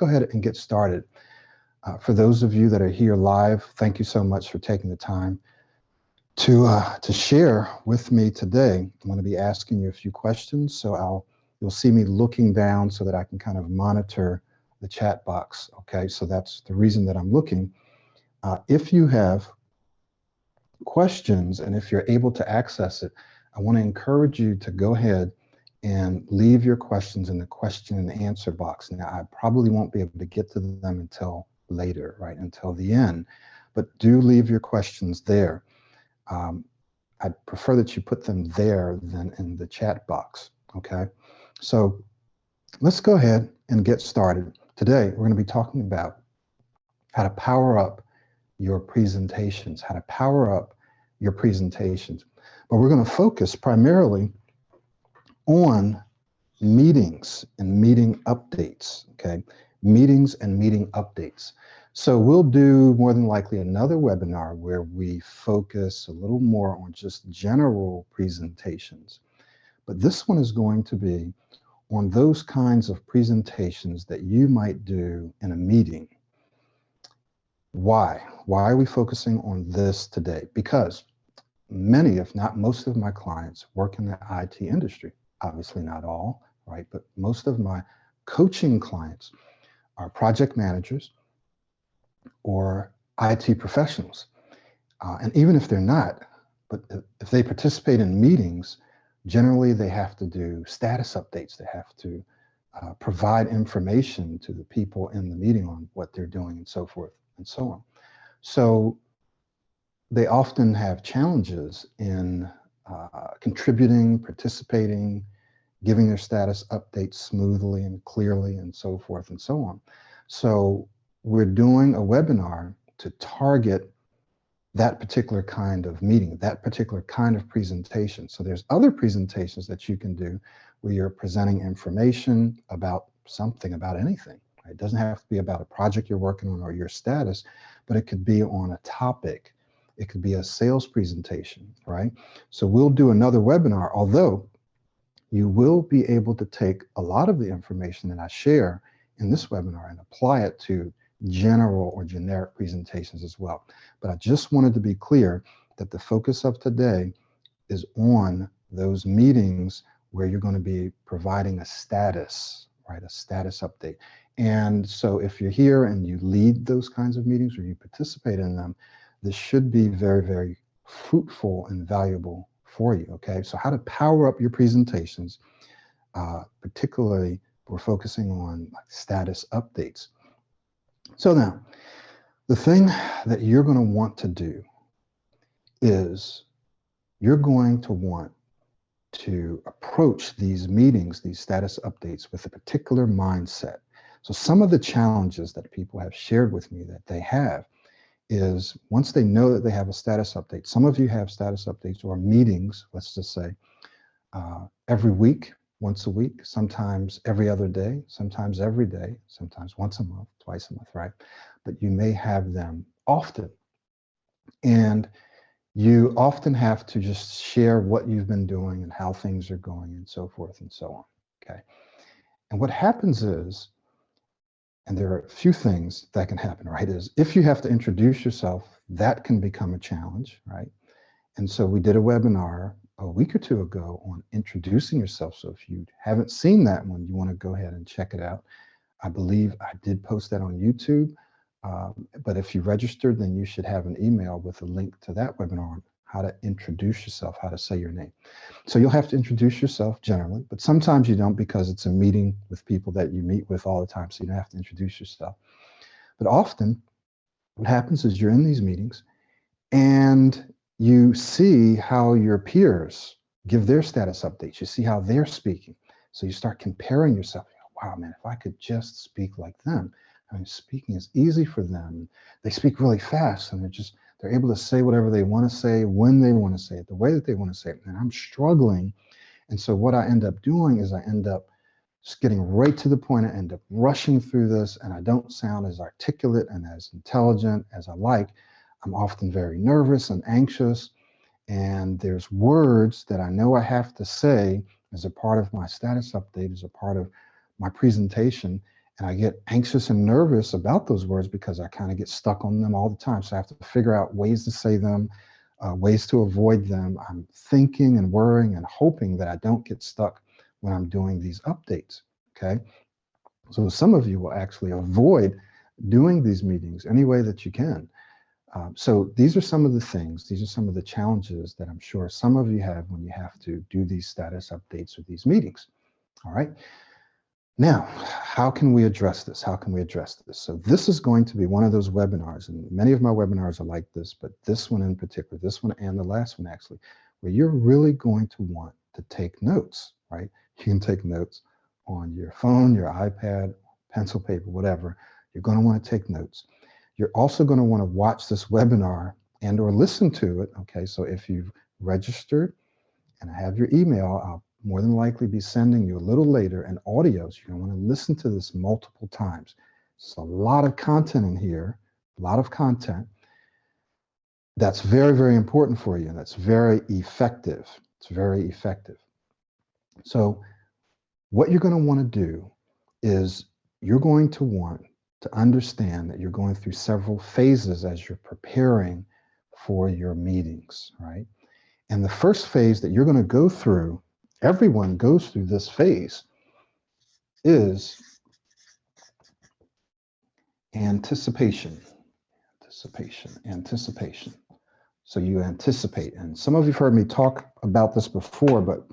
go ahead and get started. For those of you that are here live, thank you so much for taking the time to share with me today. I'm going to be asking you a few questions, so you'll see me looking down so that I can kind of monitor the chat box. Okay, so that's the reason that I'm looking. If you have questions and if you're able to access it, I want to encourage you to go ahead and leave your questions in the question and answer box. Now, I probably won't be able to get to them until later, right, until the end, but do leave your questions there. I'd prefer that you put them there than in the chat box, okay? So let's go ahead and get started. Today, we're going to be talking about how to power up your presentations, how to power up your presentations. But we're going to focus primarily on meetings and meeting updates, okay? Meetings and meeting updates. So we'll do more than likely another webinar where we focus a little more on just general presentations. But this one is going to be on those kinds of presentations that you might do in a meeting. Why? Why are we focusing on this today? Because many, if not most of my clients work in the IT industry. Obviously not all, right? But most of my coaching clients are project managers or IT professionals. And even if they're not, but if they participate in meetings, generally they have to do status updates. They have to provide information to the people in the meeting on what they're doing and so forth and so on. So they often have challenges in contributing, participating, giving their status updates smoothly and clearly and so forth and so on. So we're doing a webinar to target that particular kind of meeting, that particular kind of presentation. So there's other presentations that you can do where you're presenting information about something, about anything. It doesn't have to be about a project you're working on or your status, but it could be on a topic. It could be a sales presentation, right? So we'll do another webinar, although you will be able to take a lot of the information that I share in this webinar and apply it to general or generic presentations as well. But I just wanted to be clear that the focus of today is on those meetings where you're going to be providing a status, right? A status update. And so if you're here and you lead those kinds of meetings or you participate in them, this should be very, very fruitful and valuable for you, okay? So how to power up your presentations, particularly we're focusing on status updates. So now, the thing that you're going to want to do is you're going to want to approach these meetings, these status updates, with a particular mindset. So some of the challenges that people have shared with me that they have is once they know that they have a status update, some of you have status updates or meetings, let's just say, every week, once a week, sometimes every other day, sometimes every day, sometimes once a month, twice a month, right? But you may have them often. And you often have to just share what you've been doing and how things are going and so forth and so on, okay? And what happens is, and there are a few things that can happen, right, is if you have to introduce yourself, that can become a challenge, right? And so we did a webinar a week or two ago on introducing yourself. So if you haven't seen that one, you want to go ahead and check it out. I believe I did post that on YouTube. But if you registered, then you should have an email with a link to that webinar on how to introduce yourself, how to say your name. So you'll have to introduce yourself generally, but sometimes you don't because it's a meeting with people that you meet with all the time, so you don't have to introduce yourself. But often what happens is you're in these meetings and you see how your peers give their status updates. You see how they're speaking. So you start comparing yourself. Wow, man, if I could just speak like them. I mean, speaking is easy for them. They speak really fast and they're able to say whatever they want to say, when they want to say it, the way that they want to say it. And I'm struggling. And so what I end up doing is I end up just getting right to the point. I end up rushing through this and I don't sound as articulate and as intelligent as I like. I'm often very nervous and anxious. And there's words that I know I have to say as a part of my status update, as a part of my presentation. And I get anxious and nervous about those words because I kind of get stuck on them all the time. So I have to figure out ways to say them, ways to avoid them. I'm thinking and worrying and hoping that I don't get stuck when I'm doing these updates, okay? So some of you will actually avoid doing these meetings any way that you can. So these are some of the things, these are some of the challenges that I'm sure some of you have when you have to do these status updates or these meetings, all right? Now, how can we address this? How can we address this? So this is going to be one of those webinars, and many of my webinars are like this, but this one in particular, this one and the last one actually, where you're really going to want to take notes, right? You can take notes on your phone, your iPad, pencil, paper, whatever. You're going to want to take notes. You're also going to want to watch this webinar and or listen to it, okay? So if you've registered and I have your email, I'll more than likely be sending you a little later an audio. So you're going to want to listen to this multiple times. There's a lot of content in here, a lot of content that's very, very important for you, and that's very effective. It's very effective. So what you're going to want to do is you're going to want to understand that you're going through several phases as you're preparing for your meetings, right? And the first phase that you're going to go through, everyone goes through this phase, is anticipation. Anticipation. So you anticipate. And some of you have heard me talk about this before, but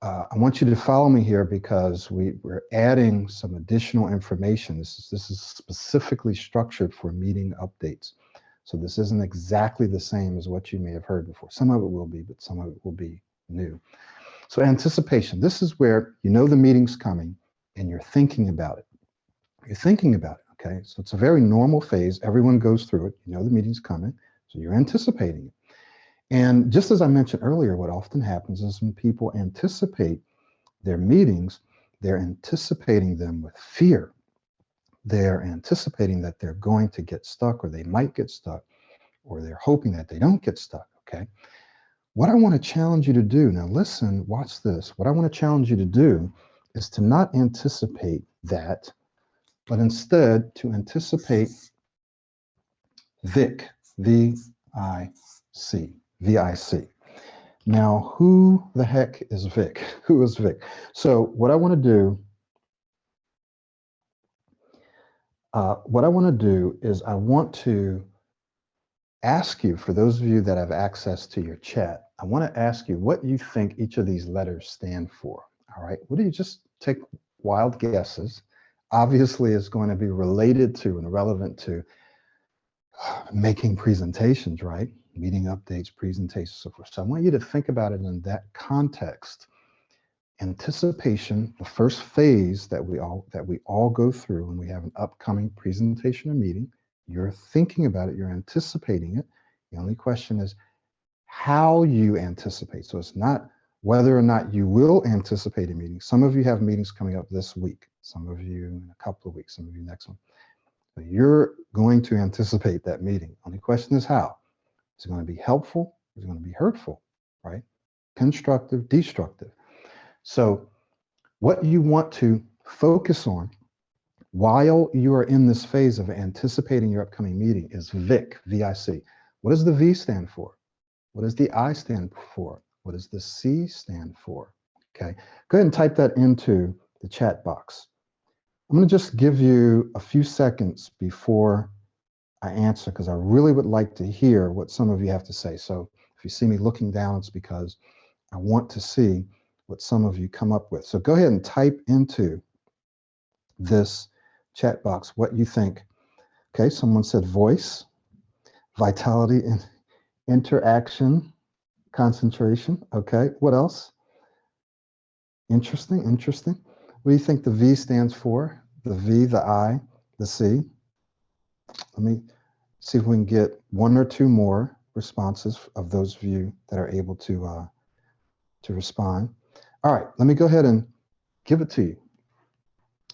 I want you to follow me here because we're adding some additional information. This is specifically structured for meeting updates. So this isn't exactly the same as what you may have heard before. Some of it will be, but some of it will be new. So anticipation, this is where you know the meeting's coming and you're thinking about it. You're thinking about it, okay? So it's a very normal phase. Everyone goes through it. You know the meeting's coming, so you're anticipating it. And just as I mentioned earlier, what often happens is when people anticipate their meetings, they're anticipating them with fear. They're anticipating that they're going to get stuck, or they might get stuck, or they're hoping that they don't get stuck, okay? What I want to challenge you to do, now listen, watch this. What I want to challenge you to do is to not anticipate that, but instead to anticipate VIC, V-I-C, V-I-C. Now, who the heck is Vic? Who is Vic? So what I want to do, is I want to ask you, for those of you that have access to your chat, I want to ask you what you think each of these letters stand for. All right, what do you just take wild guesses? Obviously, it's going to be related to and relevant to making presentations, right? Meeting updates, presentations, so forth. So I want you to think about it in that context. Anticipation, the first phase that we all go through when we have an upcoming presentation or meeting. You're thinking about it, you're anticipating it. The only question is how you anticipate. So it's not whether or not you will anticipate a meeting. Some of you have meetings coming up this week, some of you in a couple of weeks, some of you next one. But you're going to anticipate that meeting. Only question is how. Is it going to be helpful? Is it going to be hurtful, right? Constructive, destructive. So what you want to focus on while you are in this phase of anticipating your upcoming meeting is VIC, V-I-C. What does the V stand for? What does the I stand for? What does the C stand for? Okay, go ahead and type that into the chat box. I'm going to just give you a few seconds before I answer because I really would like to hear what some of you have to say. So if you see me looking down, it's because I want to see what some of you come up with. So go ahead and type into this chat box what you think. Okay, someone said voice, vitality, and interaction, concentration. Okay, what else? Interesting, interesting. What do you think the V stands for? The V, the I, the C. Let me see if we can get one or two more responses of those of you that are able to respond. All right, let me go ahead and give it to you.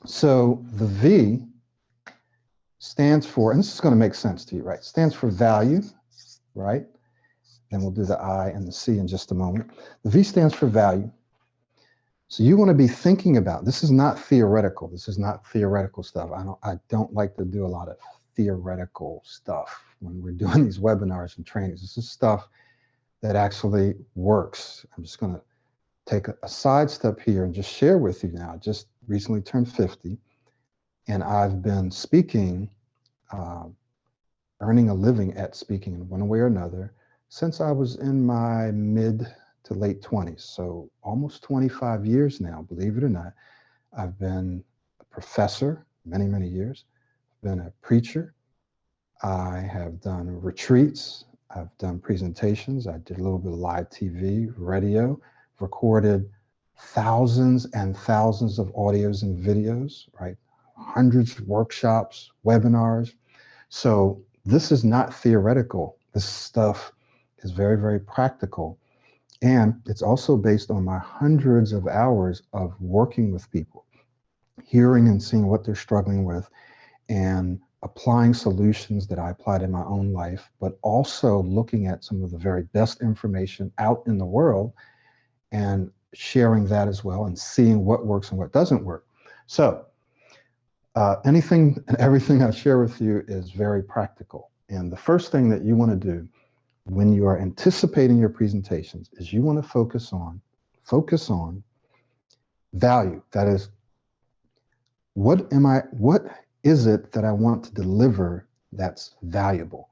So the V stands for, and this is going to make sense to you, right? Stands for value, right? Then we'll do the I and the C in just a moment. The V stands for value. So you want to be thinking about, this is not theoretical. This is not theoretical stuff. I don't like to do a lot of theoretical stuff when we're doing these webinars and trainings. This is stuff that actually works. I'm just going to take a sidestep here and just share with you now. I just recently turned 50, and I've been speaking, earning a living at speaking in one way or another since I was in my mid to late 20s. So almost 25 years now, believe it or not. I've been a professor many, many years, been a preacher. I have done retreats. I've done presentations. I did a little bit of live TV, radio, recorded thousands and thousands of audios and videos, right? Hundreds of workshops, webinars. So this is not theoretical. This stuff is very, very practical. And it's also based on my hundreds of hours of working with people, hearing and seeing what they're struggling with, and applying solutions that I applied in my own life, but also looking at some of the very best information out in the world and sharing that as well and seeing what works and what doesn't work. So anything and everything I share with you is very practical. And the first thing that you want to do when you are anticipating your presentations is you want to focus on value. That is, what is it that I want to deliver that's valuable?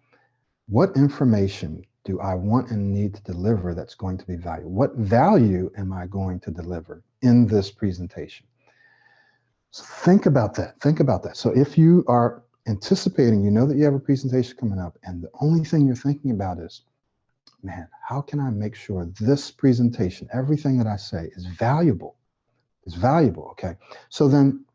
What information do I want and need to deliver that's going to be valuable? What value am I going to deliver in this presentation? So think about that. Think about that. So if you are anticipating, you know that you have a presentation coming up, and the only thing you're thinking about is, man, how can I make sure this presentation, everything that I say is valuable? Is valuable, okay? So then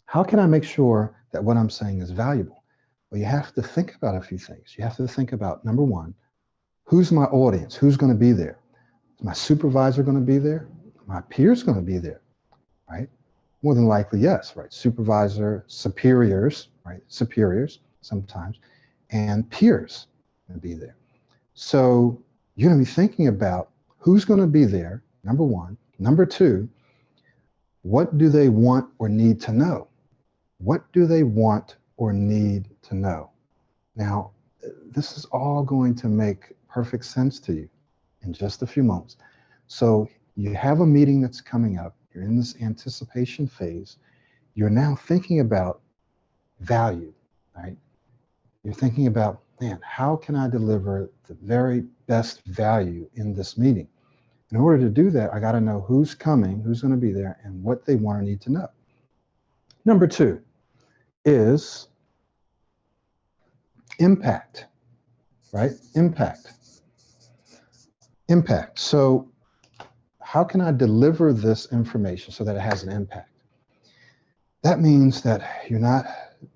how can I make sure that what I'm saying is valuable? Well, you have to think about a few things. You have to think about, number one, who's my audience? Who's going to be there? Is my supervisor going to be there? My peers going to be there, right? More than likely, yes, right? Supervisor, superiors, right? Superiors sometimes, and peers going to be there. So you're going to be thinking about who's going to be there, number one. Number two, what do they want or need to know? What do they want or need to know? Now, this is all going to make perfect sense to you in just a few moments. So you have a meeting that's coming up. You're in this anticipation phase. You're now thinking about value, right? You're thinking about, man, how can I deliver the very best value in this meeting? In order to do that, I got to know who's coming, who's going to be there, and what they want or need to know. Number two is impact, right? Impact. So how can I deliver this information so that it has an impact? That means that you're not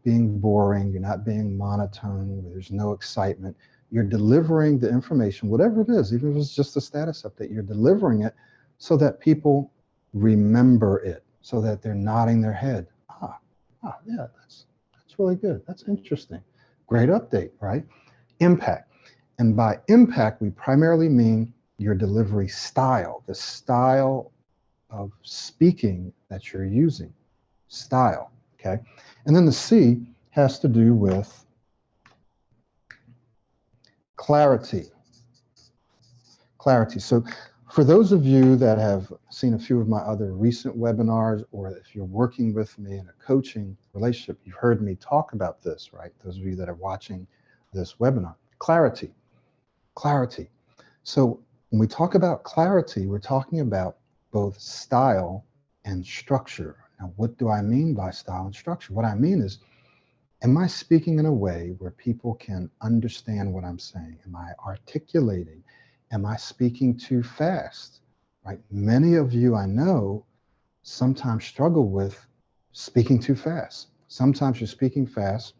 being boring, you're not being monotone, there's no excitement. You're delivering the information, whatever it is, even if it's just a status update, you're delivering it so that people remember it, so that they're nodding their head. Yeah, that's really good. That's interesting. Great update, right? Impact. And by impact, we primarily mean your delivery style, the style of speaking that you're using. Style, okay? And then the C has to do with clarity. Clarity. So for those of you that have seen a few of my other recent webinars, or if you're working with me in a coaching relationship, you've heard me talk about this, right? Those of you that are watching this webinar. Clarity. Clarity. So when we talk about clarity, we're talking about both style and structure. Now, what do I mean by style and structure? What I mean is, am I speaking in a way where people can understand what I'm saying? Am I articulating? Am I speaking too fast? Right? Many of you I know sometimes struggle with speaking too fast. Sometimes you're speaking fast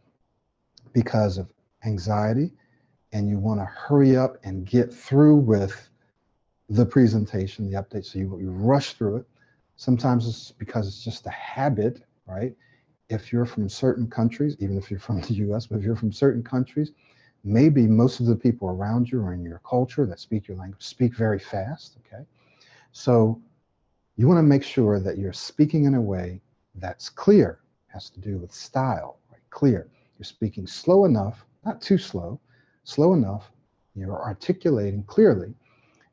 because of anxiety, and you want to hurry up and get through with the presentation, the update, so you rush through it. Sometimes it's because it's just a habit, right? If you're from certain countries, even if you're from the US, but if you're from certain countries, maybe most of the people around you or in your culture that speak your language speak very fast, okay? So You want to make sure that you're speaking in a way that's clear. It has to do with style, right? Clear. You're speaking slow enough, not too slow, slow enough. You're articulating clearly.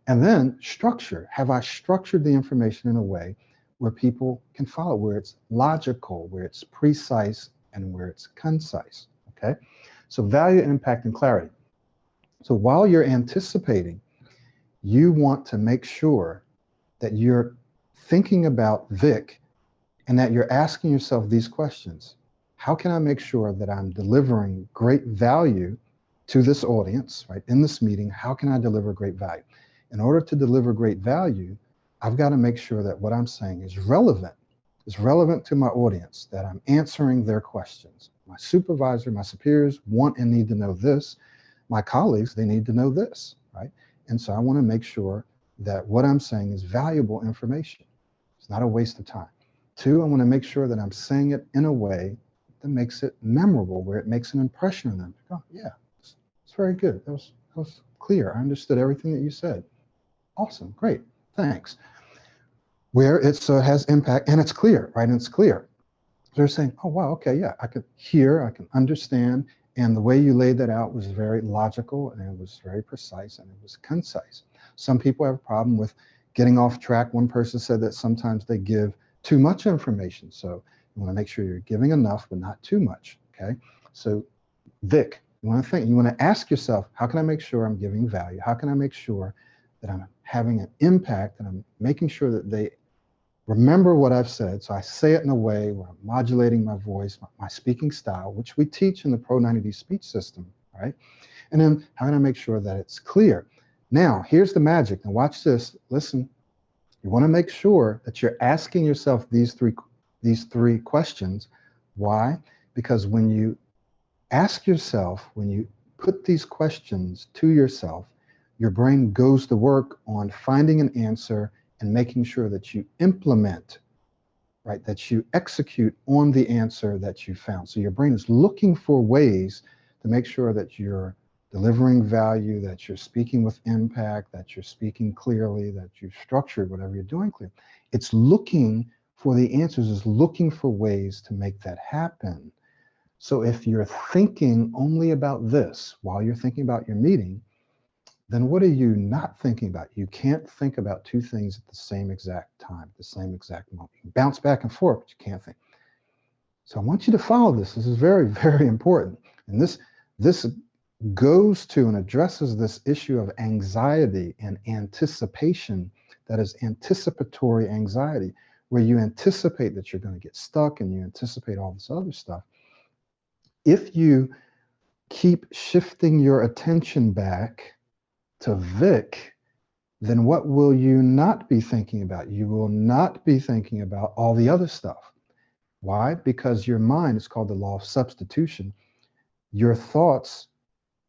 And then structure. Have I structured the information in a way where people can follow, where it's logical, where it's precise, and where it's concise? Okay. So value, impact, and clarity. So while you're anticipating, you want to make sure that you're thinking about Vic and that you're asking yourself these questions. How can I make sure that I'm delivering great value to this audience, right? In this meeting, how can I deliver great value? In order to deliver great value, I've got to make sure that what I'm saying is relevant to my audience, that I'm answering their questions. My supervisor, my superiors want and need to know this. My colleagues, they need to know this, right? And so I want to make sure that what I'm saying is valuable information. It's not a waste of time. Two, I want to make sure that I'm saying it in a way that makes it memorable, where it makes an impression on them. Oh, yeah, it's very good. That was clear. I understood everything that you said. Awesome, great, thanks. Where it has impact and it's clear, right? And it's clear. They're saying, oh, wow, okay, yeah, I can hear, I can understand. And the way you laid that out was very logical, and it was very precise, and it was concise. Some people have a problem with getting off track. One person said that sometimes they give too much information. So you want to make sure you're giving enough, but not too much, okay? So Vic, you want to ask yourself, how can I make sure I'm giving value? How can I make sure that I'm having an impact, and I'm making sure that they remember what I've said? So I say it in a way where I'm modulating my voice, my speaking style, which we teach in the Pro90 speech system, right? And then how can I make sure that it's clear? Now, here's the magic. Now watch this. Listen, you want to make sure that you're asking yourself these three questions. Why? Because when you ask yourself, when you put these questions to yourself, your brain goes to work on finding an answer and making sure that you implement, right, that you execute on the answer that you found. So your brain is looking for ways to make sure that you're delivering value, that you're speaking with impact, that you're speaking clearly, that you've structured whatever you're doing clear. It's looking for the answers, it's looking for ways to make that happen. So if you're thinking only about this while you're thinking about your meeting, then what are you not thinking about? You can't think about two things at the same exact time, the same exact moment. You can bounce back and forth, but you can't think. So I want you to follow this. This is very, very important. And this goes to and addresses this issue of anxiety and anticipation, that is anticipatory anxiety, where you anticipate that you're going to get stuck and you anticipate all this other stuff. If you keep shifting your attention back to Vic, then what will you not be thinking about? You will not be thinking about all the other stuff. Why? Because your mind, it's called the law of substitution. Your thoughts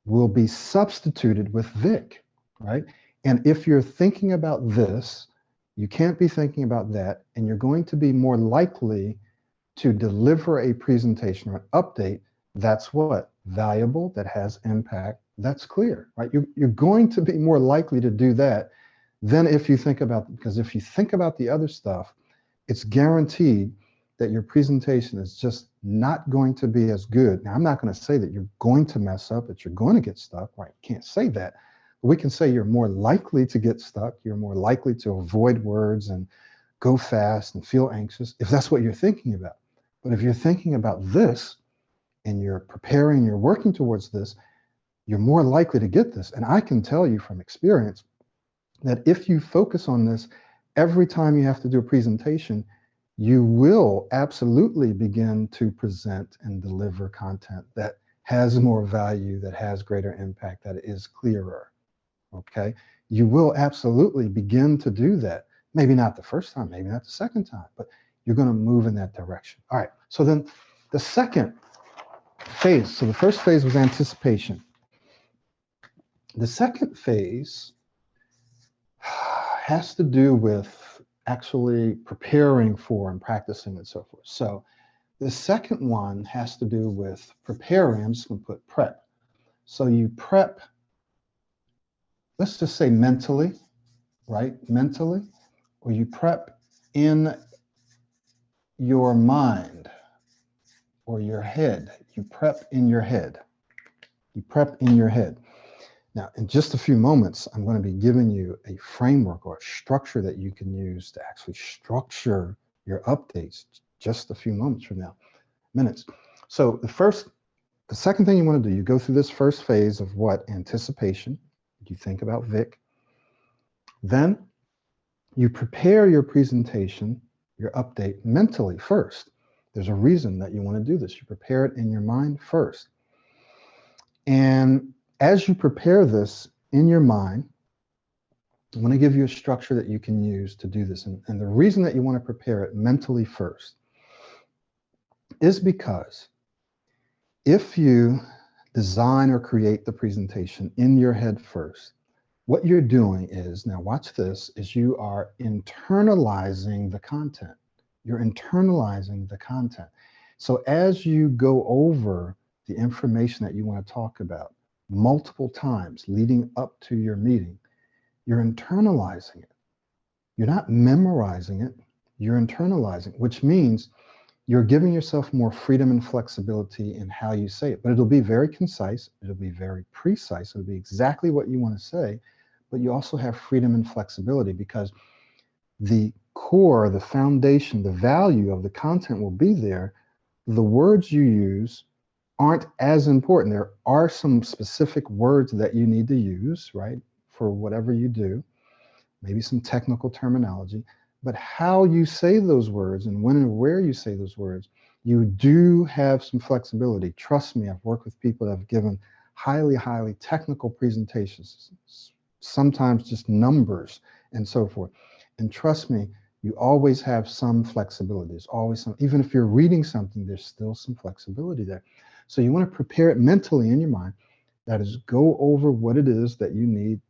will be substituted with Vic, right? And if you're thinking about this, you can't be thinking about that, and you're going to be more likely to deliver a presentation or an update that's what? Valuable, that has impact, that's clear, right? You're going to be more likely to do that than if you think about, because if you think about the other stuff, it's guaranteed that your presentation is just not going to be as good. Now, I'm not going to say that you're going to mess up, that you're going to get stuck, right? Can't say that. But we can say you're more likely to get stuck, you're more likely to avoid words and go fast and feel anxious, if that's what you're thinking about. But if you're thinking about this, and you're preparing, you're working towards this, you're more likely to get this. And I can tell you from experience that if you focus on this every time you have to do a presentation, you will absolutely begin to present and deliver content that has more value, that has greater impact, that is clearer, okay? You will absolutely begin to do that. Maybe not the first time, maybe not the second time, but you're going to move in that direction. All right, so then the second phase, so the first phase was anticipation. The second phase has to do with actually preparing for and practicing and so forth. So the second one has to do with preparing. I'm just going to put prep. So you prep, let's just say mentally, right? Mentally, or you prep in your mind or your head. You prep in your head. You prep in your head. Now, in just a few moments, I'm going to be giving you a framework or a structure that you can use to actually structure your updates just a few moments from now, minutes. So the second thing you want to do, you go through this first phase of what? Anticipation. You think about Vic. Then you prepare your presentation, your update mentally first. There's a reason that you want to do this. You prepare it in your mind first. And as you prepare this in your mind, I want to give you a structure that you can use to do this. And the reason that you want to prepare it mentally first is because if you design or create the presentation in your head first, what you're doing is, now watch this, is you are internalizing the content. You're internalizing the content. So as you go over the information that you want to talk about multiple times leading up to your meeting, you're internalizing it. You're not memorizing it, you're internalizing, which means you're giving yourself more freedom and flexibility in how you say it. But it'll be very concise, it'll be very precise, it'll be exactly what you want to say, but you also have freedom and flexibility because the core, the foundation, the value of the content will be there. The words you use aren't as important. There are some specific words that you need to use, right, for whatever you do, maybe some technical terminology, but how you say those words and when and where you say those words, you do have some flexibility. Trust me, I've worked with people that have given highly, highly technical presentations, sometimes just numbers and so forth. And trust me, you always have some flexibility. There's always some, even if you're reading something, there's still some flexibility there. So you want to prepare it mentally in your mind. That is, go over what it is that you need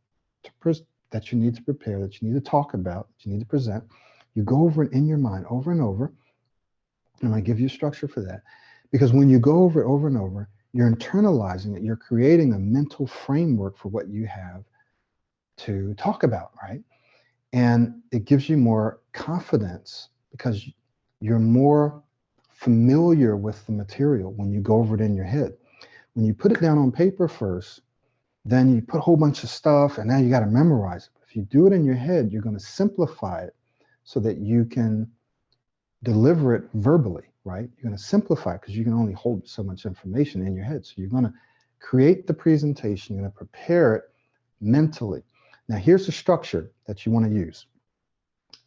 to prepare, that you need to talk about, that you need to present. You go over it in your mind over and over. And I give you a structure for that. Because when you go over it over and over, you're internalizing it. You're creating a mental framework for what you have to talk about, right? And it gives you more confidence because you're more familiar with the material when you go over it in your head. When you put it down on paper first, then you put a whole bunch of stuff and now you got to memorize it. If you do it in your head, you're going to simplify it so that you can deliver it verbally, right? You're going to simplify it because you can only hold so much information in your head. So you're going to create the presentation, you're going to prepare it mentally. Now here's the structure that you want to use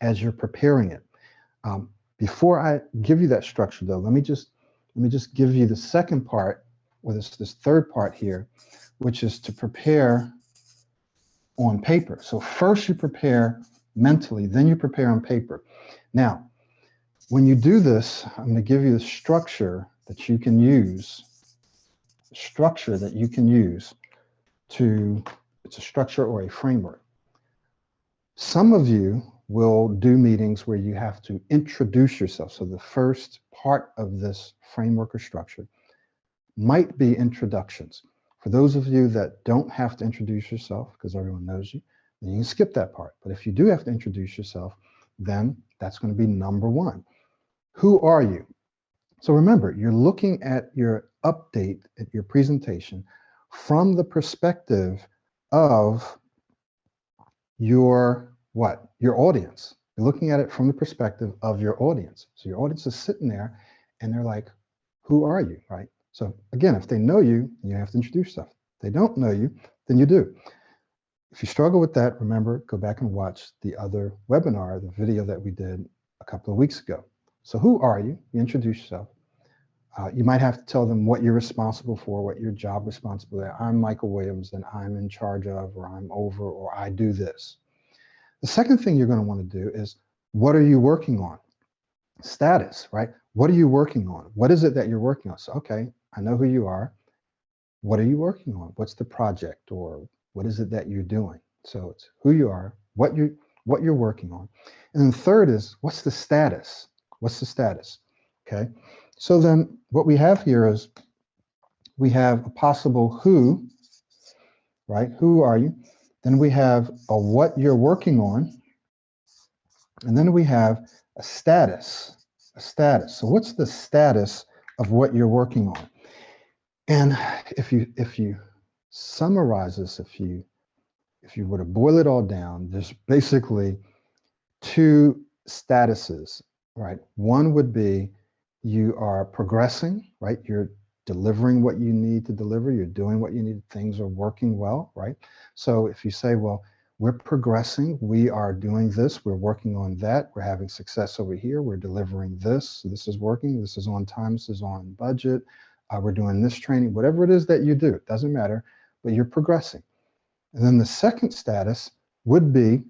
as you're preparing it. Before I give you that structure though, let me just give you the second part, or this third part here, which is to prepare on paper. So first you prepare mentally, then you prepare on paper. Now, when you do this, I'm going to give you the structure that you can use. It's a structure or a framework. Some of you will do meetings where you have to introduce yourself. So the first part of this framework or structure might be introductions. For those of you that don't have to introduce yourself because everyone knows you, then you can skip that part. But if you do have to introduce yourself, then that's going to be number one. Who are you? So remember, you're looking at your update, at your presentation, from the perspective of your what? Your audience. You're looking at it from the perspective of your audience. So your audience is sitting there and they're like, who are you, right? So again, if they know you, you have to introduce yourself. If they don't know you, then you do. If you struggle with that, remember, go back and watch the other webinar, the video that we did a couple of weeks ago. So who are you? You introduce yourself. You might have to tell them what you're responsible for, what your job responsibility is. I'm Michael Williams and I'm in charge of, or I'm over, or I do this. The second thing you're going to want to do is, what are you working on? Status, right? What are you working on? What is it that you're working on? So, okay, I know who you are. What are you working on? What's the project, or what is it that you're doing? So it's who you are, what you're working on. And then third is, what's the status? What's the status? Okay. So then what we have here is we have a possible who, right? Who are you? Then we have a what you're working on. And then we have a status, a status. So what's the status of what you're working on? And if you summarize this, if you were to boil it all down, there's basically two statuses, right? One would be you are progressing, right? You're delivering what you need to deliver. You're doing what you need. Things are working well, right? So if you say, well, we're progressing, we are doing this, we're working on that, we're having success over here, we're delivering this, this is working, this is on time, this is on budget, we're doing this training, whatever it is that you do, it doesn't matter, but you're progressing. And then the second status would be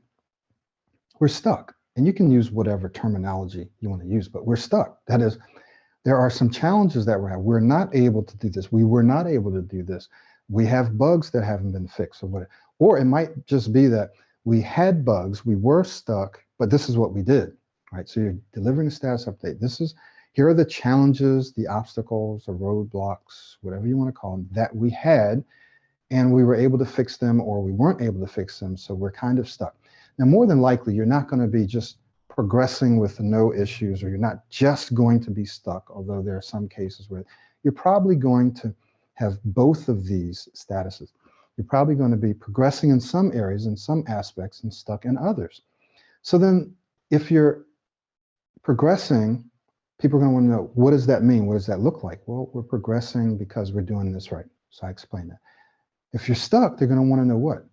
we're stuck. And you can use whatever terminology you want to use, but we're stuck. That is, there are some challenges that we're having. We're not able to do this. We were not able to do this. We have bugs that haven't been fixed or whatever. Or it might just be that we had bugs, we were stuck, but this is what we did, right? So you're delivering a status update. Here are the challenges, the obstacles, the roadblocks, whatever you want to call them, that we had, and we were able to fix them or we weren't able to fix them, so we're kind of stuck. Now, more than likely, you're not going to be just progressing with no issues, or you're not just going to be stuck, although there are some cases where you're probably going to have both of these statuses. You're probably going to be progressing in some areas, in some aspects, and stuck in others. So then if you're progressing, people are going to want to know, what does that mean? What does that look like? Well, we're progressing because we're doing this right. So I explained that. If you're stuck, they're going to want to know what?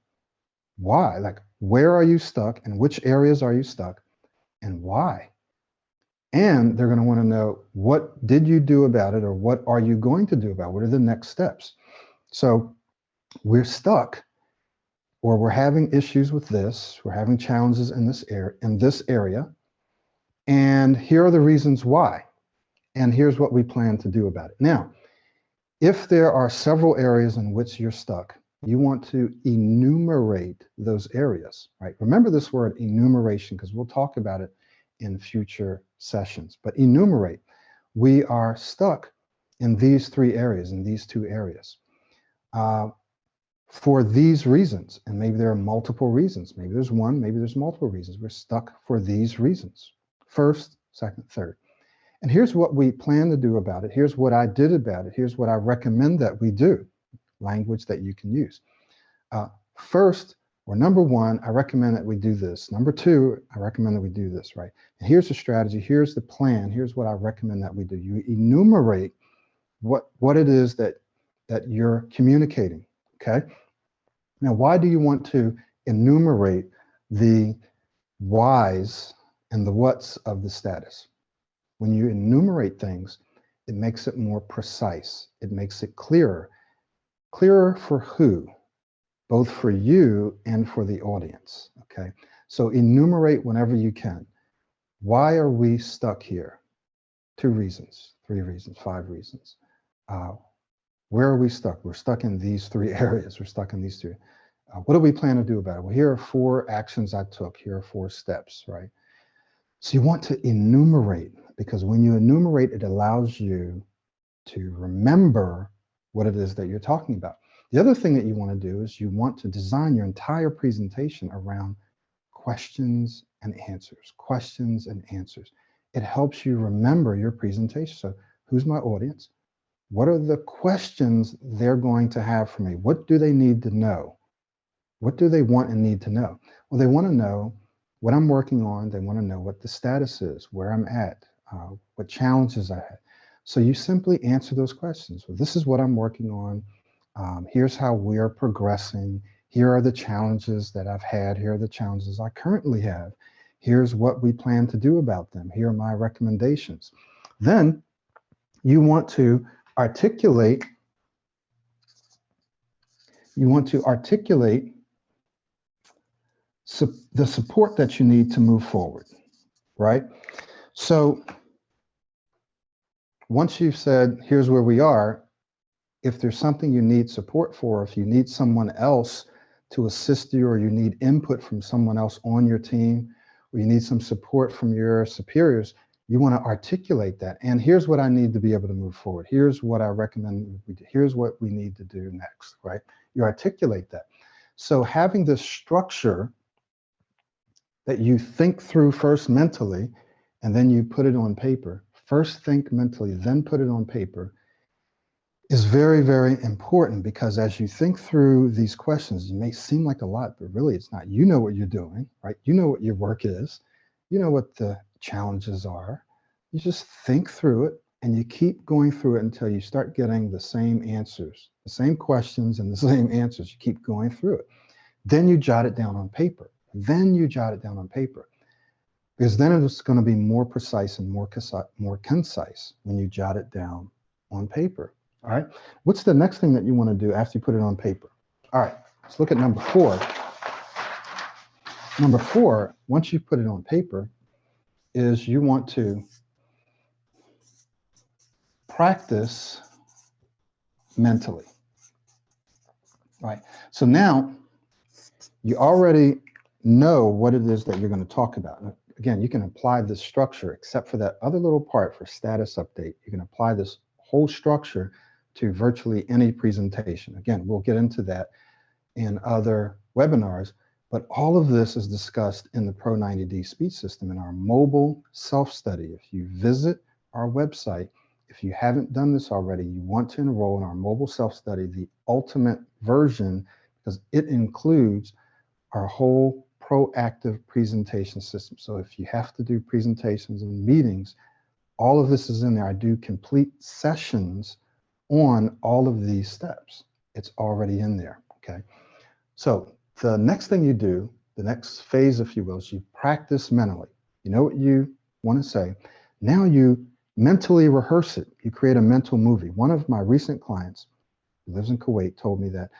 Why? Like, where are you stuck? And which areas are you stuck? And why? And they're going to want to know, what did you do about it? Or what are you going to do about it? What are the next steps? So we're stuck, or we're having issues with this. We're having challenges in this area. And here are the reasons why. And here's what we plan to do about it. Now, if there are several areas in which you're stuck, you want to enumerate those areas, right? Remember this word enumeration, because we'll talk about it in future sessions. But enumerate, we are stuck in these three areas, in these two areas, for these reasons. And maybe there are multiple reasons. Maybe there's one, maybe there's multiple reasons. We're stuck for these reasons. First, second, third. And here's what we plan to do about it. Here's what I did about it. Here's what I recommend that we do. Language that you can use. First, or number one, I recommend that we do this. Number two, I recommend that we do this, right? And here's the strategy. Here's the plan. Here's what I recommend that we do. You enumerate what it is that you're communicating, okay? Now, why do you want to enumerate the whys and the whats of the status? When you enumerate things, it makes it more precise. It makes it clearer. Clearer for who? Both for you and for the audience, okay? So enumerate whenever you can. Why are we stuck here? 2 reasons, 3 reasons, 5 reasons. Where are we stuck? We're stuck in these 3 areas. We're stuck in these 3. What do we plan to do about it? Well, here are 4 actions I took. Here are 4 steps, right? So you want to enumerate, because when you enumerate, it allows you to remember what it is that you're talking about. The other thing that you want to do is you want to design your entire presentation around questions and answers, questions and answers. It helps you remember your presentation. So who's my audience? What are the questions they're going to have for me? What do they need to know? What do they want and need to know? Well, they want to know what I'm working on. They want to know what the status is, where I'm at, what challenges I had. So you simply answer those questions. Well, this is what I'm working on. Here's how we're progressing. Here are the challenges that I've had. Here are the challenges I currently have. Here's what we plan to do about them. Here are my recommendations. Then you want to articulate the support that you need to move forward, right? So once you've said, here's where we are, if there's something you need support for, if you need someone else to assist you, or you need input from someone else on your team, or you need some support from your superiors, you want to articulate that. And here's what I need to be able to move forward. Here's what I recommend we do. Here's what we need to do next, right? You articulate that. So having this structure that you think through first mentally, and then you put it on paper, first think mentally, then put it on paper, is very, very important, because as you think through these questions, it may seem like a lot, but really it's not. You know what you're doing, right? You know what your work is. You know what the challenges are. You just think through it, and you keep going through it until you start getting the same answers, the same questions and the same answers. You keep going through it. Then you jot it down on paper. Then you jot it down on paper. Because then it's going to be more precise and more concise when you jot it down on paper. All right. What's the next thing that you want to do after you put it on paper? All right. Let's look at number 4. Number 4, once you put it on paper, is you want to practice mentally. All right. So now you already know what it is that you're going to talk about. Again, you can apply this structure, except for that other little part for status update. You can apply this whole structure to virtually any presentation. Again, we'll get into that in other webinars, but all of this is discussed in the Pro90 speech system in our mobile self-study. If you visit our website, if you haven't done this already, you want to enroll in our mobile self-study, the ultimate version, because it includes our whole proactive presentation system. So if you have to do presentations and meetings, all of this is in there. I do complete sessions on all of these steps. It's already in there, okay? So the next thing you do, the next phase, if you will, is you practice mentally. You know what you want to say. Now you mentally rehearse it. You create a mental movie. One of my recent clients who lives in Kuwait told me that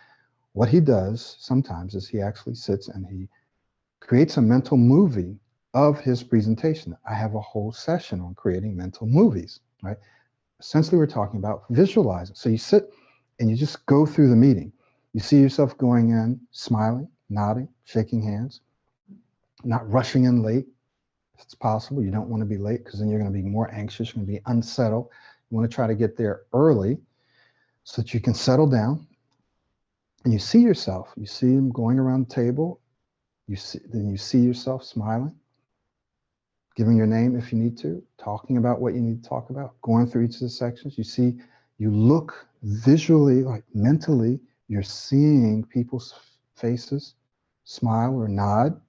what he does sometimes is he actually sits and he creates a mental movie of his presentation. I have a whole session on creating mental movies, right? Essentially, we're talking about visualizing. So you sit and you just go through the meeting. You see yourself going in, smiling, nodding, shaking hands, not rushing in late. If it's possible, you don't want to be late, because then you're going to be more anxious, you're going to be unsettled. You want to try to get there early so that you can settle down. And you see yourself, you see him going around the table. Then you see yourself smiling, giving your name if you need to, talking about what you need to talk about, going through each of the sections. You look visually, like mentally, you're seeing people's faces smile or nod,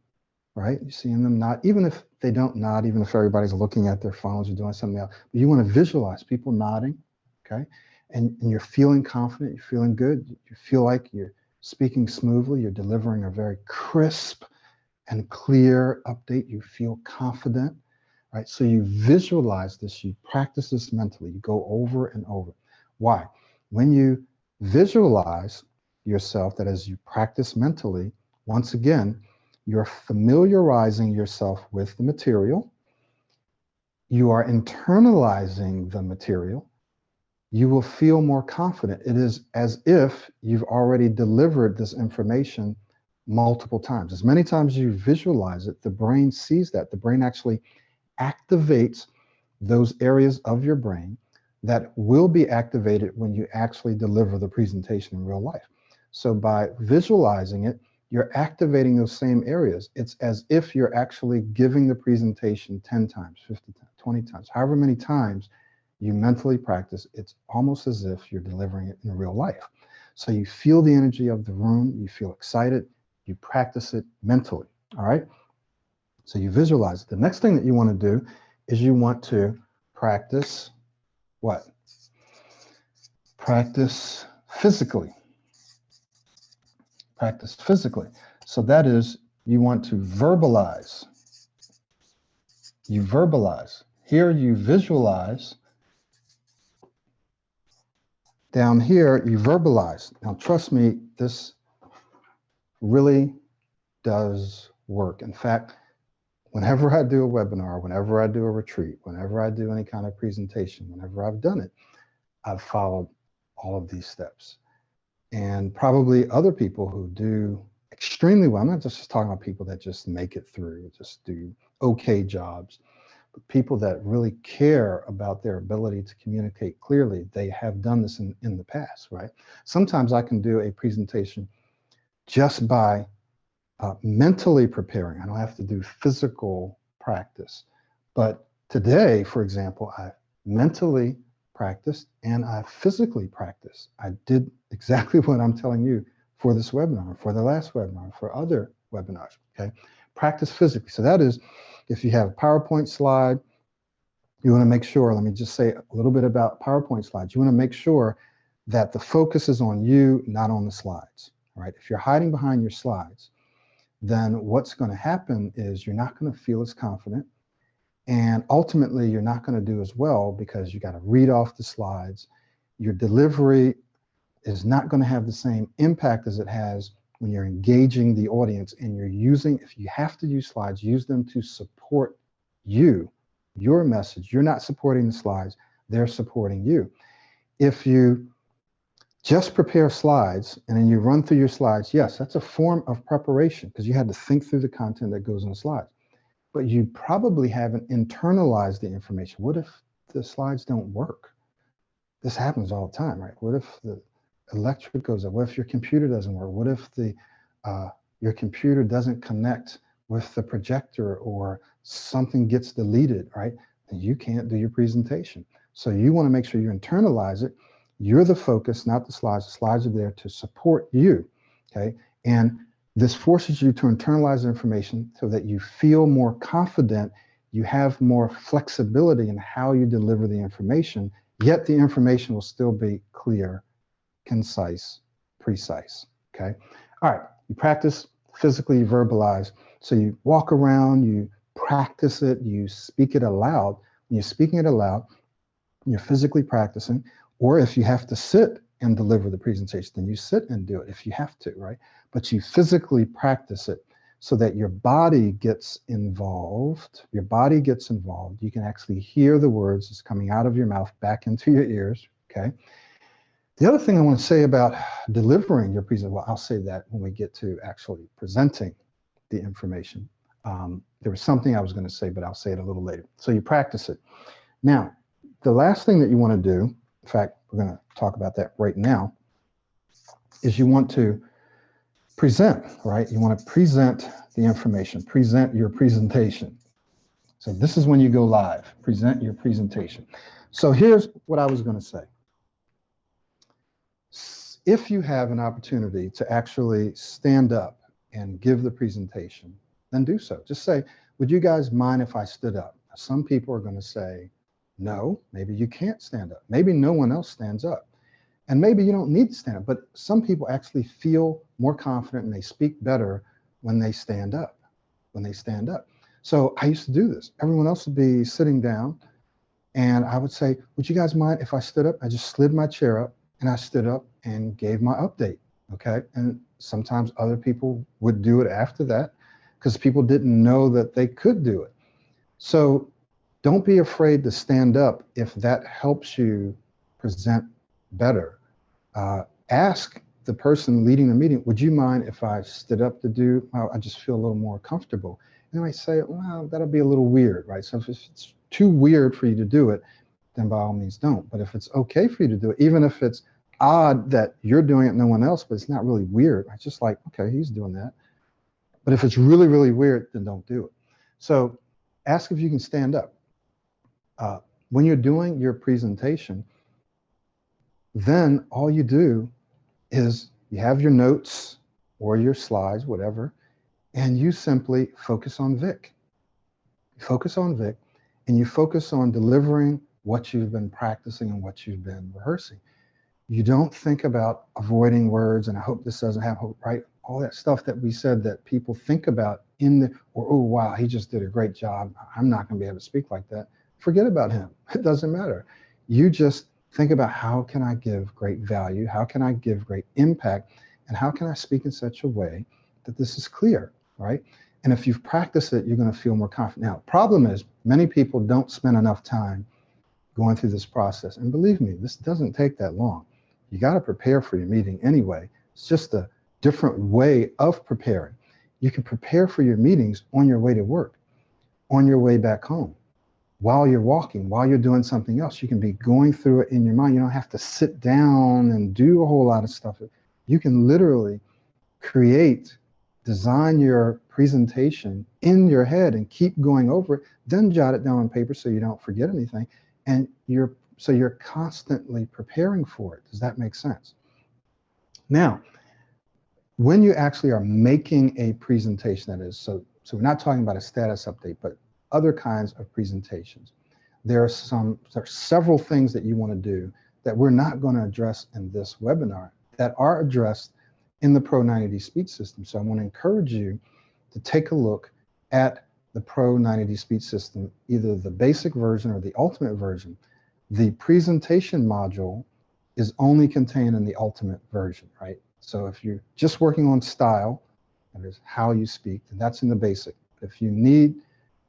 right? You're seeing them nod, even if they don't nod, even if everybody's looking at their phones or doing something else. But you want to visualize people nodding, okay? And you're feeling confident, you're feeling good, you feel like you're speaking smoothly, you're delivering a very crisp and clear update, you feel confident, right? So you visualize this, you practice this mentally, you go over and over. Why? When you visualize yourself, that as you practice mentally, once again, you're familiarizing yourself with the material, you are internalizing the material, you will feel more confident. It is as if you've already delivered this information multiple times. As many times as you visualize it, the brain sees that. The brain actually activates those areas of your brain that will be activated when you actually deliver the presentation in real life. So by visualizing it, you're activating those same areas. It's as if you're actually giving the presentation 10 times, 50 times, 20 times, however many times you mentally practice. It's almost as if you're delivering it in real life. So you feel the energy of the room, you feel excited, you practice it mentally, all right? So you visualize it. The next thing that you want to do is you want to practice what? Practice physically. Practice physically. So that is, you want to verbalize. You verbalize. Here you visualize. Down here, you verbalize. Now, trust me, this really does work. In fact, whenever I do a webinar, whenever I do a retreat, whenever I do any kind of presentation, whenever I've done it, I've followed all of these steps. And probably other people who do extremely well, I'm not just talking about people that just make it through, just do okay jobs, but people that really care about their ability to communicate clearly. They have done this in the past, right? Sometimes I can do a presentation just by mentally preparing. I don't have to do physical practice, but Today, for example, I mentally practiced and I physically practiced. I did exactly what I'm telling you for this webinar, for the last webinar, for other webinars, okay? Practice physically. So that is, if you have a PowerPoint slide, you want to make sure, let me just say a little bit about PowerPoint slides. You want to make sure that the focus is on you, not on the slides, all right? If you're hiding behind your slides, then what's going to happen is you're not going to feel as confident. And ultimately, you're not going to do as well because you got to read off the slides. Your delivery is not going to have the same impact as it has when you're engaging the audience and you're using, if you have to use slides, use them to support you, your message. You're not supporting the slides, they're supporting you. If you just prepare slides and then you run through your slides, yes, that's a form of preparation because you had to think through the content that goes on the slides. But you probably haven't internalized the information. What if the slides don't work? This happens all the time, right? What if the electric goes up? What if your computer doesn't work? What if your computer doesn't connect with the projector or something gets deleted, right? Then you can't do your presentation. So you want to make sure you internalize it. You're the focus, not the slides. The slides are there to support you, okay? And this forces you to internalize the information so that you feel more confident, you have more flexibility in how you deliver the information, yet the information will still be clear, concise, precise, okay? All right, you practice physically, you verbalize. So you walk around, you practice it, you speak it aloud. When you're speaking it aloud, you're physically practicing, or if you have to sit and deliver the presentation, then you sit and do it if you have to, right? But you physically practice it so that your body gets involved. Your body gets involved. You can actually hear the words that's coming out of your mouth back into your ears, okay? The other thing I want to say about delivering your presentation, well, I'll say that when we get to actually presenting the information. There was something I was going to say, but I'll say it a little later. So you practice it. Now, the last thing that you want to do, in fact, we're going to talk about that right now, is you want to present, right? You want to present the information, present your presentation. So this is when you go live, present your presentation. So here's what I was going to say. If you have an opportunity to actually stand up and give the presentation, then do so. Just say, would you guys mind if I stood up? Some people are going to say, no, maybe you can't stand up. Maybe no one else stands up. And maybe you don't need to stand up, but some people actually feel more confident and they speak better when they stand up, So I used to do this. Everyone else would be sitting down and I would say, would you guys mind if I stood up? I just slid my chair up and I stood up and gave my update, okay? And sometimes other people would do it after that because people didn't know that they could do it. So don't be afraid to stand up if that helps you present better. Ask the person leading the meeting, would you mind if I stood up to do, I just feel a little more comfortable. And they might say, well, that'll be a little weird, right? So if it's too weird for you to do it, then by all means don't. But if it's okay for you to do it, even if it's odd that you're doing it, no one else, but it's not really weird. It's just like, okay, he's doing that. But if it's really, really weird, then don't do it. So ask if you can stand up. When you're doing your presentation, then all you do is you have your notes or your slides, whatever, and you simply focus on Vic. You focus on Vic and you focus on delivering what you've been practicing and what you've been rehearsing. You don't think about avoiding words and I hope this doesn't happen, right? All that stuff that we said that people think about or, oh, wow, he just did a great job. I'm not going to be able to speak like that. Forget about him. It doesn't matter. You just think about how can I give great value? How can I give great impact? And how can I speak in such a way that this is clear, right? And if you've practiced it, you're going to feel more confident. Now, the problem is many people don't spend enough time going through this process. And believe me, this doesn't take that long. You got to prepare for your meeting anyway. It's just a different way of preparing. You can prepare for your meetings on your way to work, on your way back home, while you're walking, while you're doing something else. You can be going through it in your mind. You don't have to sit down and do a whole lot of stuff. You can literally create design your presentation in your head and keep going over it, then jot it down on paper so you don't forget anything. And you're constantly preparing for it. Does that make sense? Now, when you actually are making a presentation, that is, so we're not talking about a status update, but other kinds of presentations, there are several things that you want to do that we're not going to address in this webinar that are addressed in the Pro90 speech system. So I want to encourage you to take a look at the Pro90 speech system, either the basic version or the ultimate version. The presentation module is only contained in the ultimate version, right? So if you're just working on style, that is how you speak, then that's in the basic. If you need